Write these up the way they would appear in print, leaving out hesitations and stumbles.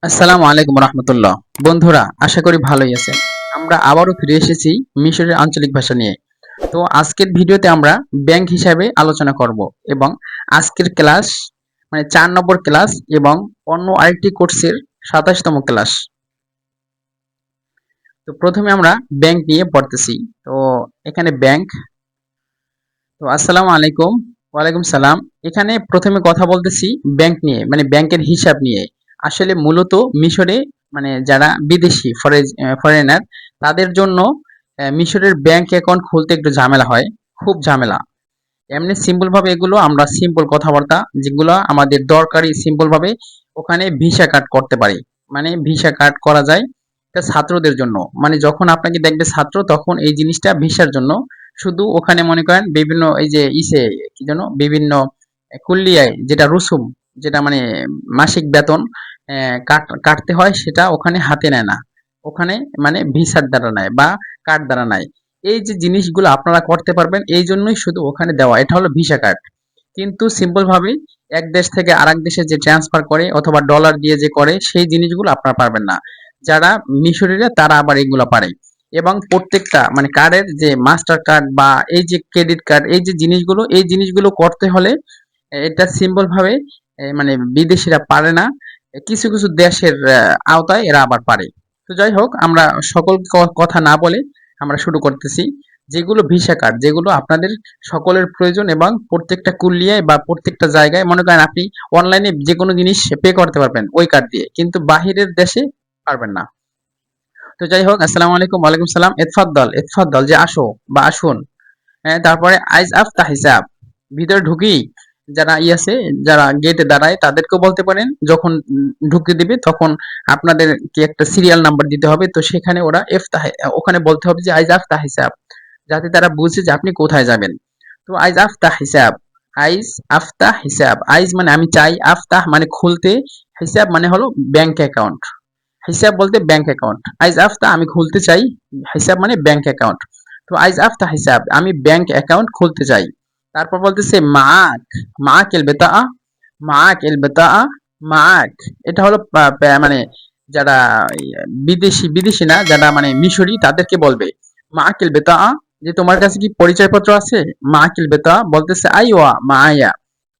আসসালামু আলাইকুম রহমতুল্লাহ। বন্ধুরা, আশা করি ভালোই আছেন। আমরা আবারও ফিরে এসেছি মিশরের আঞ্চলিক ভাষা নিয়ে। তো আজকের ভিডিওতে আমরা ব্যাংক হিসাবে আলোচনা করব এবং আজকের ক্লাস মানে 4 নম্বর ক্লাস এবং অন্য আরেকটি কোর্সের 27তম ক্লাস। তো প্রথমে আমরা ব্যাংক নিয়ে পড়তেছি। তো এখানে ব্যাংক। তো আসসালামু আলাইকুম। ওয়ালাইকুম সালাম। এখানে প্রথমে কথা বলতেছি ব্যাংক নিয়ে, মানে ব্যাংকের হিসাব নিয়ে। আসলে মূলত মিশরে মানে যারা বিদেশি ফরেনার তাদের জন্য মিশরের ব্যাংক অ্যাকাউন্ট খুলতে একটু ঝামেলা হয়, খুব ঝামেলা। এমনি সিম্পল ভাবে এগুলো আমরা সিম্পল কথাবার্তা যেগুলো আমাদের দরকারি সিম্পল ভাবে ওখানে ভিসা কার্ড করতে পারি। মানে ভিসা কার্ড করা যায় এটা ছাত্রদের জন্য। মানে যখন আপনাকে দেখবে ছাত্র তখন এই জিনিসটা ভিসার জন্য। শুধু ওখানে মনে করেন বিভিন্ন এই যে কি যেন বিভিন্ন কুল্লিয়ায় যেটা রুসুম, যেটা মানে মাসিক বেতন কাটতে হয়, সেটা ওখানে হাতে নেয় না। ওখানে মানে ভিসার দ্বারা নেয় বা কার্ড দ্বারা নেয়। এই যে জিনিসগুলো আপনারা করতে পারবেন এই জন্যই শুধু ওখানে দেওয়া, এটা হলো ভিসা কার্ড। কিন্তু সিম্পল ভাবে এক দেশ থেকে আরেক দেশে যে ট্রান্সফার করে অথবা ডলার দিয়ে যে করে সেই জিনিসগুলো আপনারা পারবেন না। যারা মিশরীরা তারা আবার এগুলো পারে। এবং প্রত্যেকটা মানে কার্ডের যে মাস্টার কার্ড বা এই যে ক্রেডিট কার্ড, এই জিনিসগুলো করতে হলে এটা সিম্পল ভাবে মানে বিদেশিরা পারে না। কিছু কিছু দেশের আওতায় এরা আবার পারে। তো যাই হোক, আমরা সকল কথা না বলে আমরা শুরু করতেছি। যেগুলো ভিসা কার্ড, যেগুলো আপনাদের সকলের প্রয়োজন এবং প্রত্যেকটা কুলিয়ায় বা প্রত্যেকটা জায়গায় মনে করেন আপনি অনলাইনে যে কোনো জিনিস পে করতে পারবেন ওই কার্ড দিয়ে, কিন্তু বাহিরের দেশে পারবেন না। তো যাই হোক, আসসালামু আলাইকুম। ওয়ালাইকুম সালাম। ইতফাদ্দল, ইতফাদ্দল যে আসো বা আসুন। হ্যাঁ, তারপরে আইজ আফতা হিসাব, ভিতরে ঢুকি। যারা আছে, যারা গেটে দাঁড়ায় তাদেরকেও বলতে পারেন যখন ঢুকতে দিবে তখন আপনাদেরকে একটা সিরিয়াল নাম্বার দিতে হবে। তো সেখানে ওরা ওখানে বলতে হবে যে আইজ আফতা হিসাব, যাতে তারা বুঝে যে আপনি কোথায় যাবেন। তো আইজ আফতা হিসাব, আইজ আফতা হিসাব, আইজ মানে আমি চাই, আফতাহ মানে খুলতে, হিসাব মানে হলো ব্যাংক অ্যাকাউন্ট। হিসাব বলতে ব্যাংক অ্যাকাউন্ট। আইজ আফতা আমি খুলতে চাই, হিসাব মানে ব্যাংক অ্যাকাউন্ট। তো আইজ আফতা হিসাব আমি ব্যাংক অ্যাকাউন্ট খুলতে চাই। তারপর বলতেছে মাক, মাক এল বেতা, মাক এল বেতা, মাক। এটা হলো মানে যারা বিদেশি না, যারা মানে মিশরি তাদেরকে বলবে মাক এল বেতা, যে তোমার কাছে কি পরিচয়পত্র আছে। মাক এল বেতা বলতেছে আইওয়া মায়া,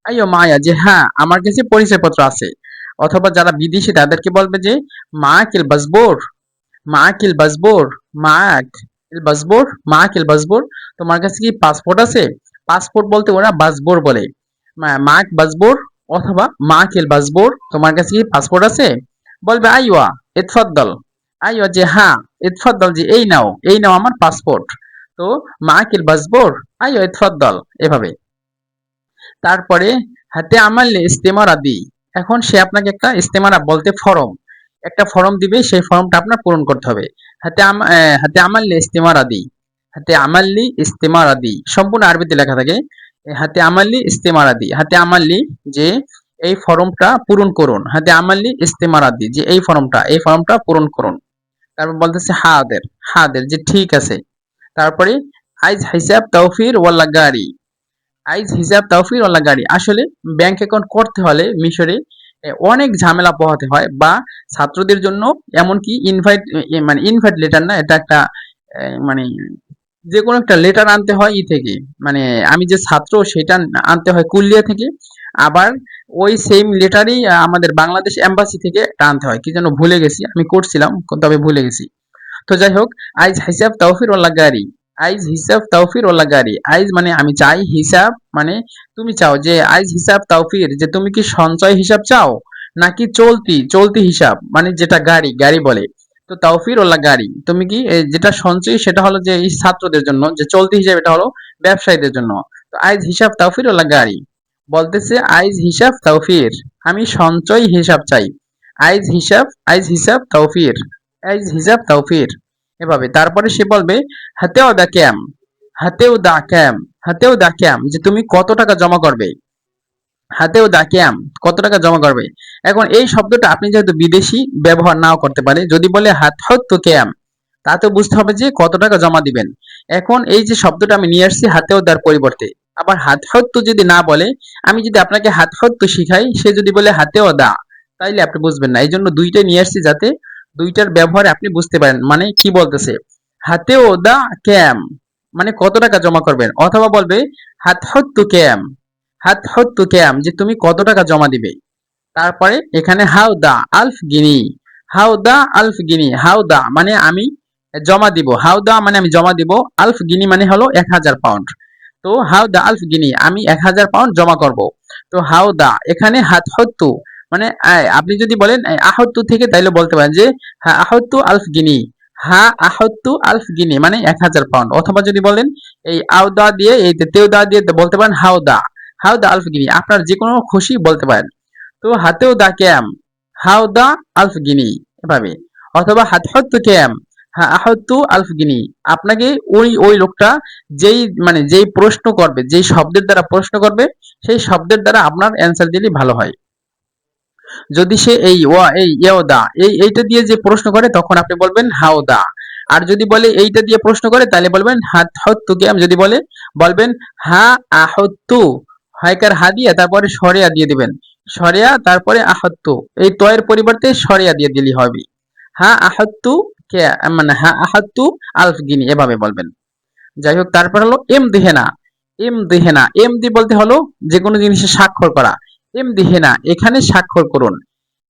আইও মায়া, যে হ্যাঁ আমার কাছে পরিচয়পত্র আছে। অথবা যারা বিদেশি তাদেরকে বলবে যে মাক এল বাসবোর, মাক এল বাসবোর, মাক এল বাসবোর, মাক এল বাসবোর, তোমার কাছে কি পাসপোর্ট আছে। পাসপোর্ট বলতে ওরা বাসবোর বলে, মাক বাসবোর অথবা মাক এল বাসবোর, তোমার কাছে কি পাসপোর্ট আছে। বলবে আইওয়া ইতফাদ্দল, আইওয়া যে হ্যাঁ, ইতফাদ্দল যে এই নাও, এই নাও আমার পাসপোর্ট। তো মাক এল বাসবোর, আইওয়া ইতফাদ্দল, এভাবে। তারপরে হাতে আমাল ইস্তেমারা দিই। এখন সে আপনাকে একটা ইস্তেমারা বলতে ফরম, একটা ফরম দিবে, সেই ফরমটা আপনার পূরণ করতে হবে। হাতে আমাল্লি ইস্তেমারা দিই, হাতে আমাল্লি ইস্তেমারা দিই, সম্পূর্ণ আরবিতে লেখা থাকে। হাতে আমাল্লি ইস্তেমারা দিই, হাতে আমাল্লি যে এই ফর্মটা পূরণ করুন, হাতে আমাল্লি ইস্তেমারা দিই যে এই ফর্মটা পূরণ করুন। তারপর বলতেছে হাদের, হাদের যে ঠিক আছে। তারপরে আইজ হিসাব তৌফির ওয়াল্লা গাড়ি, আইজ হিসাব তাওফির ওয়ালা গাড়ি। আসলে ব্যাংক অ্যাকাউন্ট করতে হলে মিশরে অনেক ঝামেলা পোহাতে হয়, বা ছাত্রদের জন্য এমনকি মানে ইনভাইট লেটার না, এটা একটা মানে যে কোনো একটা লেটার আনতে হয় থেকে, মানে আমি যে ছাত্র সেটা আনতে হয় কুলিয়া থেকে। আবার ওই সেম লেটারই আমাদের বাংলাদেশ এম্বাসি থেকে এটা আনতে হয়, কি যেন ভুলে গেছি, আমি করছিলাম তবে ভুলে গেছি। তো যাই হোক, আইজ হিসাব তাওফির ওয়াল্লা গাড়ি, আইজ হিসাব তাওফির ওয়াল্লা গাড়ি। আইজ মানে আমি চাই, হিসাব মানে তুমি চাও, যে আইজ হিসাব তাওফির যে তুমি কি সঞ্চয় হিসাব চাও নাকি চলতি চলতি হিসাব, মানে যেটা গাড়ি গাড়ি বলে। তো তাওফির ওয়াল্লা গাড়ি, তুমি কি যেটা সঞ্চয় সেটা হলো যে এই ছাত্রদের জন্য, যে চলতি হিসাব এটা হলো ব্যবসায়ীদের জন্য। তো আইজ হিসাব তাওফির ওয়াল্লা গাড়ি বলতেছে আইজ হিসাব তাওফির, আমি সঞ্চয় হিসাব চাই। আইজ হিসাব তাওফির, আইজ হিসাব তাওফির, এভাবে। তারপরে সে বলবে হাতেও দা ক্যাম, হাতেও দা ক্যাম, হাতেও দা ক্যাম যে তুমি কত টাকা জমা করবে। হাতেও দা ক্যাম, কত টাকা জমা করবে। এখন এই শব্দটা আপনি যেহেতু বিদেশি ব্যবহার নাও করতে পারে, যদি বলে হাত হত তো ক্যাম, তাতে বুঝতে হবে যে কত টাকা জমা দিবেন। এখন এই যে শব্দটা আমি নিয়ে আসছি হাতেও দার পরিবর্তে, আবার হাত হত যদি না বলে, আমি যদি আপনাকে হাত হত শিখাই, সে যদি বলে হাতেও দা, তাইলে আপনি বুঝবেন না। এই জন্য দুইটাই নিয়ে আসছি যাতে দুইটার ব্যবহারে আপনি বুঝতে পারেন। মানে কি বলতেছে, হাতেও দা ক্যাম মানে কত টাকা জমা করবেন, অথবা বলবে হাত হত্তু ক্যাম, হাত হত্তু ক্যাম যে তুমি কত টাকা জমা দিবে। তারপরে এখানে হাউদা আলফ গিনি, হাউদা আলফ গিনি, হাউদা মানে আমি জমা দিব, হাউদা মানে আমি জমা দিব, আলফ গিনি মানে হলো 1000 পাউন্ড। তো হাউদা আলফ গিনি আমি 1000 পাউন্ড জমা করব। তো হাউদা এখানে হাত হত্তু মানে আপনি যদি বলেন আহত্তু থেকে তাইলে বলতে পারেন যে আহত্তু আলফ গিনি, আহত্তু আলফ গিনি মানে 1000 পাউন্ড। অথবা যদি বলেন এই আউদা দিয়ে এই তেউদা দিয়ে বলতে পারেন হাউদা, হাউদা আলফ গিনি, আপনার যে কোনো খুশি বলতে পারেন। তো হাতেও দা ক্যাম, হাউ দা আলফ গিনি এভাবে। অথবা হাতহত্তু ক্যাম, আহত্তু আলফ গিনি, আপনাকে ওই ওই লোকটা যেই প্রশ্ন করবে, যেই শব্দের দ্বারা প্রশ্ন করবে, সেই শব্দের দ্বারা আপনার অ্যান্সার দিলে ভালো হয়। যদি সে এই ওয়া এই ইয়দা এইটা দিয়ে যে প্রশ্ন করে তখন আপনি বলবেন হাওদা। আর যদি বলে এইটা দিয়ে প্রশ্ন করে তাহলে বলবেন হাতহত্তু ক্যাম, যদি বলে বলবেন হা আহত্তু, হায়কার হা দিয়ে তারপরে সরিয়া দিয়ে দিবেন, সরিয়া তারপরে আহত্তু, এই তয়ের পরিবর্তে সরিয়া দিয়ে দিলি হবে। হা আহত্তু কে মানে হা আহত্তু আলফ গিনি এভাবে বলবেন। যাই হোক, তারপর হলো এম দিহেনা, এম দিহেনা, এম দি বলতে হলো যে কোনো জিনিসে স্বাক্ষর করা। এম দিহেনা এখানে স্বাক্ষর করুন,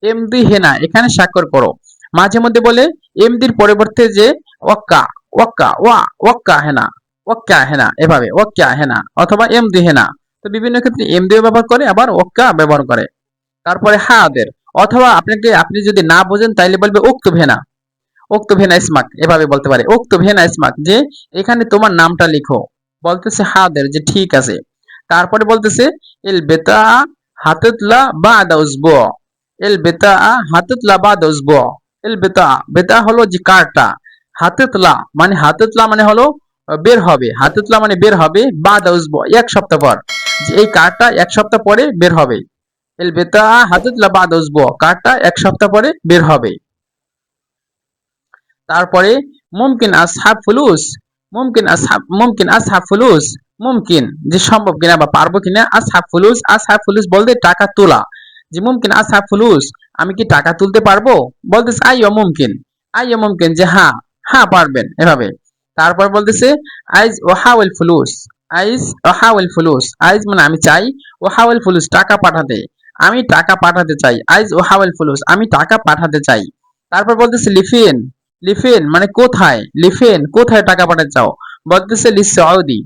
এম দিহেনা এখানে স্বাক্ষর করো। মাঝে মধ্যে বলে এম দির পরিবর্তে যে ওয়াক্কা, ওয়াক্কা ওয়া ওয়াক্কা হেনা, ওয়াক্কা হেনা এভাবে, ওয়াক্কা হেনা অথবা এম দিহেনা। তো বিভিন্ন ক্ষেত্রে এম দিও ব্যবহার করে, আবার ওয়াক্কা ব্যবহার করে। তারপরে হাদের, অথবা আপনি যদি না বোঝেন তাইলে বলবে উক্ত ভেনা, উক্ত ভেনা ইসমাক এভাবে বলতে পারে, উক্ত ভেনা ইসমাক যে এখানে তোমার নামটা লিখো। বলতেছে হাদের যে ঠিক আছে। তারপরে বলতেছে এল বেতা হাততলা বাদা উসবু, এল বেতা হাততলা বাদা উসবু, এল বেতা, বেতা হলো যে কার্ডটা, হাততলা মানে হাততলা মানে হলো বের হবে, হাততলা মানে বের হবে, বাদা উসবু 1 সপ্তাহ পর, যে এই কার্ডটা 1 সপ্তাহ পরে বের হবে। এল বেতা হাততলা বাদা উসবু, কার্ডটা 1 সপ্তাহ পরে বের হবে। তারপরে মুমকিন আসহাব ফুলুস, মুমকিন আসহাব ফুলুস, মুমকিন যে সম্ভব কিনা বা পারবো কিনা, আসহাব ফুলুস, আসহাব ফুলুস বলতে টাকা তোলা, যে মুমকিন আসহাব ফুলুস আমি কি টাকা তুলতে পারবো, বলতেছে আইয়ো মুমকিন, আইয়ো মুমকিন যে হ্যাঁ, হ্যাঁ পারবেন এভাবে। তারপর বলতেছে আইজ ওহাওয়াল ফুলুস, আইজ ওহাওয়াল ফুলুস, আইজ মানে আমি চাই, ওহাওয়াল ফুলুস টাকা পাঠাতে, আমি টাকা পাঠাতে চাই, আইজ ওহাওয়াল ফুলুস আমি টাকা পাঠাতে চাই। তারপর বলতেছে লিফিন, লিফিন মানে কোথায়, লিফিন কোথায় টাকা পাঠাতে চাও, বলতেছে লি সৌদি,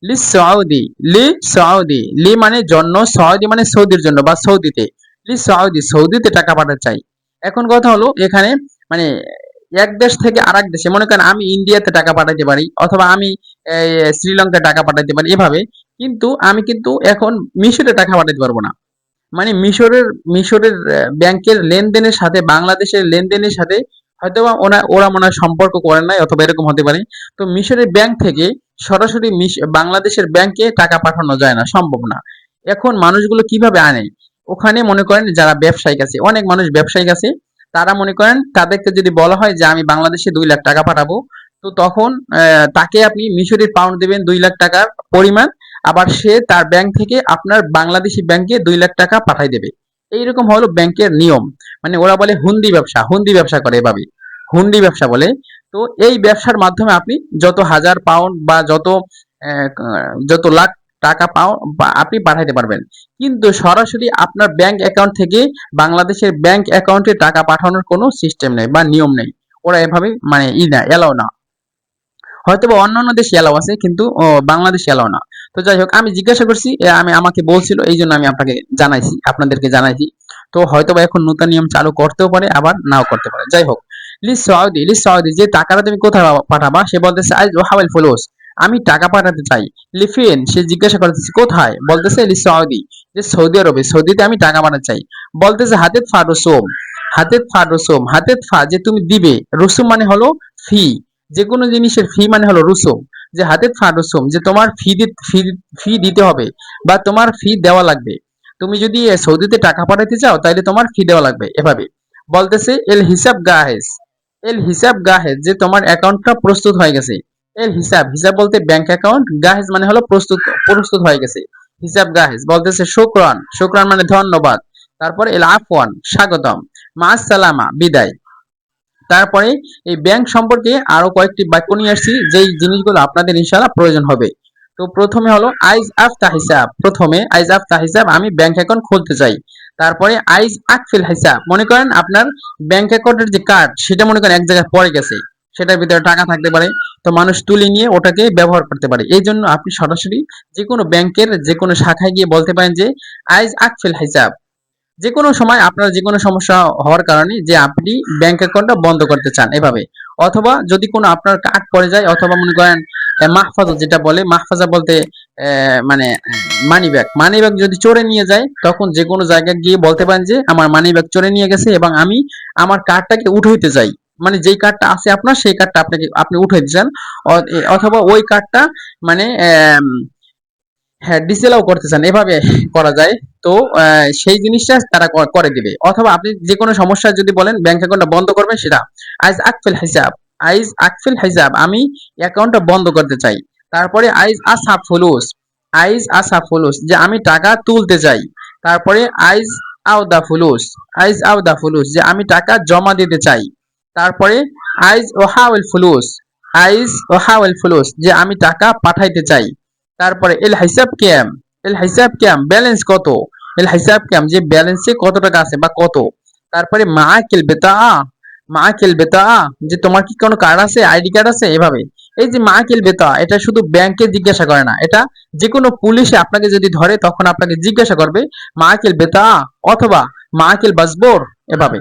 লি সৌদি, লি সৌদি, লি মানে জন্য, সৌদি মানে সৌদির জন্য বা সৌদিতে, লি সৌদি সৌদিতে টাকা পাঠাতে চাই। এখন কথা হলো এখানে মানে এক দেশ থেকে আরেক দেশে, মনে করেন আমি ইন্ডিয়াতে টাকা পাঠাতে পারি, অথবা আমি শ্রীলঙ্কায় টাকা পাঠাতে পারি এভাবে, কিন্তু আমি কিন্তু এখন মিশরে টাকা পাঠাতে পারবো না। মানে মিশরের ব্যাংকের লেনদেনের সাথে বাংলাদেশের লেনদেনের সাথে হয়তোবা ওরা মনে হয় সম্পর্ক করে নাই, অথবা এরকম হতে পারে। তো মিশরের ব্যাংক থেকে সরাসরি বাংলাদেশের ব্যাংকে টাকা পাঠানো যায় না, সম্ভব না। এখন মানুষগুলো কিভাবে আনে, ওখানে মনে করেন যারা ব্যবসায়িক আছে, অনেক মানুষ ব্যবসায়িক আছে, তারা মনে করেন তাদেরকে যদি বলা হয় যে আমি বাংলাদেশে 2 লাখ টাকা পাঠাবো, তো তখন তাকে আপনি মিশরের পাউন্ড দেবেন 2 লাখ টাকার পরিমাণ, আবার সে তার ব্যাংক থেকে আপনার বাংলাদেশি ব্যাংকে 2 লাখ টাকা পাঠাই দেবে। এইরকম হলো ব্যাংকের নিয়ম। মানে ওরা বলে হুন্ডি ব্যবসা, হুন্ডি ব্যবসা করে এভাবে, হুন্ডি ব্যবসা বলে। তো এই ব্যবসার মাধ্যমে আপনি যত হাজার পাউন্ড বা যত লাখ টাকা আপনি পাঠাইতে পারবেন, কিন্তু সরাসরি আপনার ব্যাংক অ্যাকাউন্ট থেকে বাংলাদেশের ব্যাংক অ্যাকাউন্টে টাকা পাঠানোর কোনো সিস্টেম নেই বা নিয়ম নেই। ওরা এভাবে মানে না, এলাও না। হয়তোবা অন্যান্য দেশে এলাও আছে, কিন্তু বাংলাদেশে এলাও না। তো যাই হোক, আমি জিজ্ঞাসা করছি, আমাকে বলছিল এই জন্য আমি আপনাদেরকে জানাইছি। তো হয়তোবা এখন নতুন নিয়ম চালু করতেও পারে, আবার নাও করতে পারে। যাই হোক, লিস সৌদি যে টাকাটা তুমি কোথায় পাঠাবা, সে বলতেছে আইজ ওহাওয়াল ফুলুস আমি টাকা পাঠাতে চাই। লিফিন সে জিজ্ঞাসা করতেছে কোথায়, বলতেছে লিস সৌদি যে সৌদি আরবে, সৌদিতে আমি টাকা পাঠাতে চাই। বলতেছে হাতেত ফা রসুম, হাতেত ফা রসুম, হাতেত ফা যে তুমি দিবে, রসুম মানে হলো ফি, যে কোনো জিনিসের ফি মানে হলো রুসুম, যে হাতের ফা রুসুম যে তোমার ফি দিতে হবে বা তোমার ফি দেওয়া লাগবে। তুমি যদি সৌদিতে টাকা পাঠাতে চাও তাহলে তোমার ফি দেওয়া লাগবে এভাবে। বলতেছে এল হিসাব গাহেজ, এল হিসাব গাহেজ যে তোমার অ্যাকাউন্টটা প্রস্তুত হয়ে গেছে। এল হিসাব, হিসাব বলতে ব্যাংক অ্যাকাউন্ট, গাহেজ মানে হলো প্রস্তুত, প্রস্তুত হয়ে গেছে। হিসাব গাহেজ বলতেছে শুকরান, শুকরান মানে ধন্যবাদ, তারপরে এল আফওয়ান স্বাগতম, মা সালামা বিদায়। তারপরে এই ব্যাংক সম্পর্কে আরো কয়েকটি বাক্য নিয়ে আসছি যেই জিনিসগুলো আপনাদের ইনশাআল্লাহ প্রয়োজন হবে। তো প্রথমে হলো আইজ আফতা হিসাব, প্রথমে আইজ আফতা হিসাব, আমি ব্যাংক অ্যাকাউন্ট খুলতে চাই। তারপরে আইজ আকফিল হিসাব, মনে করেন আপনার ব্যাংক অ্যাকাউন্টের যে কার্ড সেটা মনে করেন এক জায়গায় পড়ে গেছে, সেটার ভিতরে টাকা থাকতে পারে, তো মানুষ তুলে নিয়ে ওটাকে ব্যবহার করতে পারে। এই জন্য আপনি সরাসরি যে কোনো ব্যাংকের যে কোনো শাখায় গিয়ে বলতে পারেন যে আইজ আকফিল হিসাব। যে কোনো সময় আপনার যে কোনো সমস্যা হওয়ার কারণে যে আপনি ব্যাংক অ্যাকাউন্টটা বন্ধ করতে চান এভাবে। অথবা যদি কোনো আপনার কার্ড পড়ে যায়, অথবা মনে করেন মাহফাজা, যেটা বলে মাহফাজা বলতে মানে মানি ব্যাগ যদি চোরে নিয়ে যায়, তখন যে কোনো জায়গায় গিয়ে বলতে পারেন যে আমার মানি ব্যাগ চোরে নিয়ে গেছে এবং আমি আমার কার্ডটাকে উঠাইতে চাই। মানে যেই কার্ডটা আছে আপনার, সেই কার্ডটা আপনি উঠাইতে চান, অথবা ওই কার্ডটা মানে হ্যাঁ ডিসেলাও করতে চান, এভাবে করা যায়। তো সেই জিনিসটা তারা করে দিবে। অথবা আপনি যে কোনো সমস্যা যদি বলেন ব্যাংক অ্যাকাউন্টটা বন্ধ করবেন, সেটা আইজ আকফিল হিসাব, আইজ আকফিল হিসাব, আমি অ্যাকাউন্টটা বন্ধ করতে চাই। তারপরে আইজ আসা ফুলুস, আইজ আসা ফুলুস, যে আমি টাকা তুলতে চাই। তারপরে আইজ আওদা ফুলুস, আইজ আওদা ফুলুস, যে আমি টাকা জমা দিতে চাই। তারপরে আইজ ওহাওয়েল ফুলুস, আইজ ওহাওয়েল ফুলুস, যে আমি টাকা পাঠাইতে চাই। তারপরে এল হিসাব ক্যাম, এল হিসাব ক্যাম, ব্যালেন্স কত, এল হিসাব ক্যাম, যে ব্যালেন্সে কত টাকা আছে বা কত। তারপরে মাআকিল বেতা, মাআকিল বেতা, যে তোমার কি কোনো কার্ড আছে, আইডি কার্ড আছে, এভাবে। এই যে মাআকিল বেতা, এটা শুধু ব্যাংকে জিজ্ঞাসা করে না, এটা যে কোনো পুলিশে আপনাকে যদি ধরে তখন আপনাকে জিজ্ঞাসা করবে মাআকিল বেতা অথবা মাআকিল বাসবোর, এভাবে।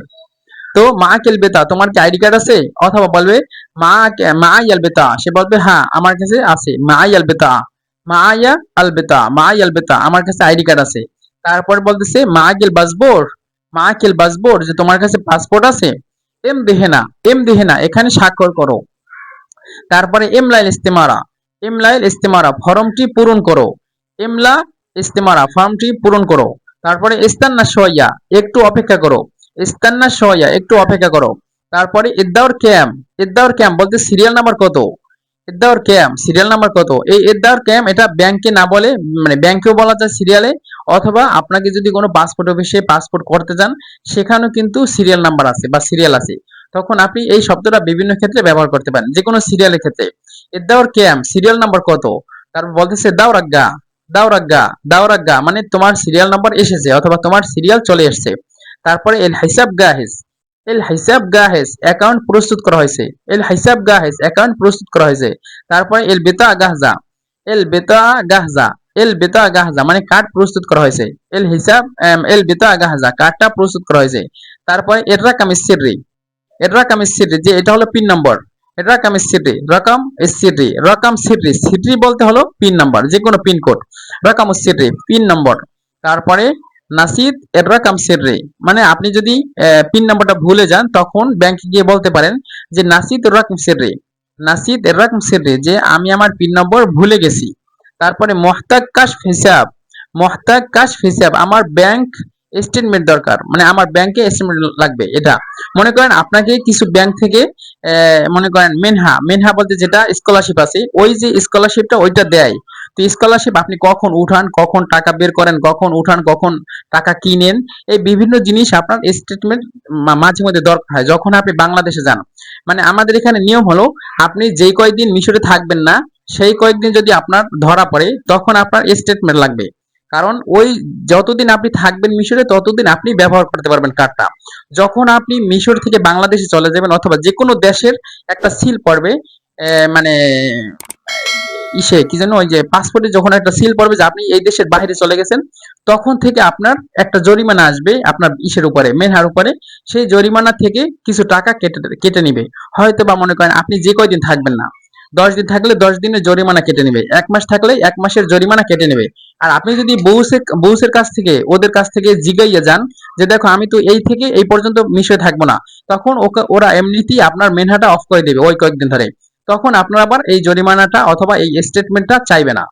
তো মা কেলবেতা, তোমার কি আইডি কার্ড আছে, অথবা বলবে মা মা ইয়ালবেতা, সে বলবে হ্যাঁ আমার কাছে আছে, মা ইয়ালবেতা, মা ইয়া আলবেতা, মা ইয়ালবেতা, আমার কাছে আইডি কার্ড আছে। তারপর বলতেছে মা গেল বাসবোর, মা কেল বাসবোর, যে তোমার কাছে পাসপোর্ট আছে। এম দেহেনা, এম দেহেনা, এখানে স্বাক্ষর করো। তারপরে এমলাইল ইস্তেমারা, এমলাইল ইস্তেমারা, ফর্মটি পূরণ করো। এমলা ইস্তেমারা, ফর্মটি পূরণ করো। তারপরে ইস্তান্না সোয়া, একটু অপেক্ষা করো। ইস্তান্না সোয়া, একটু অপেক্ষা করো। তারপরে ইদ্দাউর ক্যাম, ইদ্দাউর ক্যাম বলতে সিরিয়াল নাম্বার কত, ইদ্দাউর ক্যাম সিরিয়াল নাম্বার কত। এই ইদ্দাউর ক্যাম এটা ব্যাংকে না বলে, মানে ব্যাংকেও বলা যায় সিরিয়ালে, অথবা আপনাকে যদি কোনো পাসপোর্ট অফিসে পাসপোর্ট করতে যান সেখানেও কিন্তু সিরিয়াল নাম্বার আছে বা সিরিয়াল আছে, তখন আপনি এই শব্দটা বিভিন্ন ক্ষেত্রে ব্যবহার করতে পারেন, যে কোনো সিরিয়ালের ক্ষেত্রে। ইদ্দাউর ক্যাম সিরিয়াল নাম্বার কত। তারপর বলতেছে দাওরাগ্গা, দাওরাগ্গা, দাওরাগ্গা, মানে তোমার সিরিয়াল নাম্বার এসেছে অথবা তোমার সিরিয়াল চলে এসেছে। তারপরে এল হিসাব গাহেজ, এল হিসাব গাহেজ, অ্যাকাউন্ট প্রস্তুত করা হয়েছে, এল হিসাব গাহেজ, অ্যাকাউন্ট প্রস্তুত করা হয়েছে। তারপরে এল বেতা গাহজা, এল বেতা গাহজা, এল বেতা গাহজা, মানে কার্ড প্রস্তুত করা হয়েছে। এল হিসাব এল বেতা গাহজা, কার্ডটা প্রস্তুত করা হয়েছে। তারপরে এর রাকাম সিররি, এর রাকাম সিররি, যে এটা হলো পিন নম্বর। এর রাকাম সিররি, রাকাম সিররি, রাকাম সিররি, সিররি বলতে হলো পিন নাম্বার, যে কোনো পিন কোড। রাকাম সিররি, পিন নম্বর। তারপরে নাসিদ এর রাকাম সিররি, মানে আপনি যদি পিন নাম্বারটা ভুলে যান তখন ব্যাংকে গিয়ে বলতে পারেন যে নাসিদ এর রাকাম সিররি, নাসিদ এর রাকাম সিররি, যে আমি আমার পিন নম্বর ভুলে গেছি। তারপরে মোহতাগ কাশফ হিসাব, মোহতাগ কাশফ হিসাব, আমার ব্যাংক স্টেটমেন্ট দরকার, মানে আমার ব্যাংকে স্টেটমেন্ট লাগবে। এটা মনে করেন আপনাকে কিছু ব্যাংক থেকে মনে করেন মেনহা, মেনহা বলতে যেটা স্কলারশিপ আছে, ওই যে স্কলারশিপটা ওইটা দেয়। তো স্কলারশিপ আপনি কখন উঠান, কখন টাকা বের করেন, কখন উঠান, কখন টাকা কিনেন, এই বিভিন্ন জিনিস আপনার স্টেটমেন্ট মাঝে মধ্যে দরকার হয় যখন আপনি বাংলাদেশে যান। মানে আমাদের এখানে নিয়ম হলো আপনি যেই কয়েকদিন মিশরে থাকবেন না, সেই কয়েকদিন যদি আপনার ধরা পড়ে তখন আপনার স্টেটমেন্ট লাগবে। কারণ ওই যতদিন আপনি থাকবেন মিশরে ততদিন আপনি ব্যবহার করতে পারবেন কার্ডটা। যখন আপনি মিশর থেকে বাংলাদেশে চলে যাবেন অথবা যে কোনো দেশের একটা সিল পড়বে, মানে ইসে কি যেন, ওই যে পাসপোর্টে যখন একটা সিল পড়বে যে আপনি এই দেশের বাইরে চলে গেছেন, তখন থেকে আপনার একটা জরিমানা আসবে আপনার ইসের উপরে, মেনহার উপরে। সেই জরিমানা থেকে কিছু টাকা কেটে কেটে নিবে। হয়তো বা মনে করেন আপনি যে কয়দিন থাকবেন না, 10 দিন থাকলে 10 দিনের জরিমানা কেটে নেবে, 1 মাস থাকলে 1 মাসের জরিমানা কেটে নেবে। আর আপনি যদি বউসের কাছ থেকে, ওদের কাছ থেকে জিগাইয়া যান যে দেখো আমি তো এই থেকে এই পর্যন্ত মিশরে থাকবো না, তখন ওরা এমনিতেই আপনার মেনহাটা অফ করে দেবে ওই কয়েকদিন ধরে। তখন আপনার আবার এই জরিমানাটা অথবা এই স্টেটমেন্টটা চাইবে না।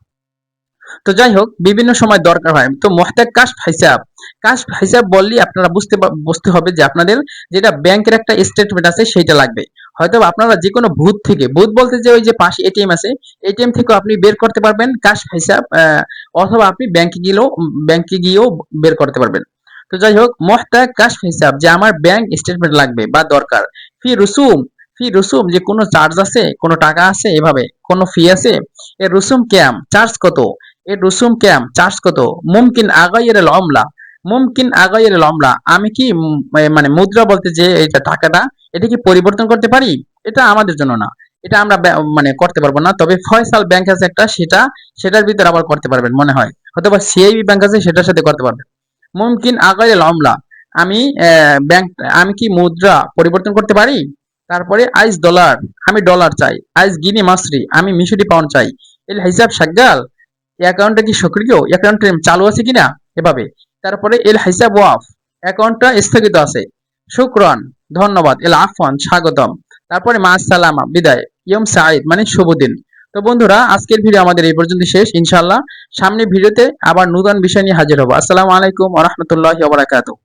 তো যাই হোক, বিভিন্ন সময় দরকার হয়। তো মোহতাজ কাশফ হিসাব, কাশফ হিসাব বললেই আপনারা বুঝতে হবে যে আপনাদের যেটা ব্যাংকের একটা স্টেটমেন্ট আছে সেইটা লাগবে। হয়তো আপনারা যে কোনো ভূত থেকে, ভূত বলতে যে ওই যে পাশে এটিএম আছে, এটিএম থেকেও আপনি বের করতে পারবেন কাশফ হিসাব, অথবা আপনি ব্যাংকে গিয়েও বের করতে পারবেন। তো যাই হোক, মোহতাজ কাশফ হিসাব, যে আমার ব্যাংক স্টেটমেন্ট লাগবে বা দরকার। ফি রুসুম, ফি রুসুম যে কোনো চার্জ আছে, কোনো টাকা আছে, এভাবে কোনো ফি আছে। এর রুসুম ক্যাম, চার্জ কত? এর রুসুম ক্যাম, চার্জ কত? মুমকিন আগাইয়ের অমলা, মুমকিন আগাইয়ের অমলা, আমি কি মানে মুদ্রা বলতে যে এটা টাকাটা, এটা কি পরিবর্তন করতে পারি? এটা আমাদের জন্য না, এটা আমরা মানে করতে পারবো না। তবে ফয়সাল ব্যাংক আছে একটা, সেটার ভিতরে আবার করতে পারবেন মনে হয়, অথবা সিআইবি ব্যাংক আছে সেটার সাথে করতে পারবেন। মুমকিন আগাইয়ের অমলা, আমি ব্যাংক, আমি কি মুদ্রা পরিবর্তন করতে পারি? তারপরে আইস ডলার, আমি ডলার চাই। আইস গিনি মাসরি, আমি মিশরি পাউন্ড চাই। এল হিসাব শাগাল, এই অ্যাকাউন্টটা কি সক্রিয়, অ্যাকাউন্টটা চালু আছে কিনা, এভাবে। তারপরে এল হিসাব ওয়াফ, অ্যাকাউন্টটা স্থগিত আছে। শুক্রান, ধন্যবাদ। এল আফওয়ান, স্বাগতম। তারপরে মা সালামা, বিদায়। ইয়ম সাঈদ মানে শুভ দিন। তো বন্ধুরা, আজকের ভিডিও আমাদের এই পর্যন্ত শেষ। ইনশাআল্লাহ সামনে ভিডিওতে আবার নতুন বিষয় নিয়ে হাজির হবো। আসসালামু আলাইকুম ওয়া রাহমাতুল্লাহি ওয়া বারাকাতুহু।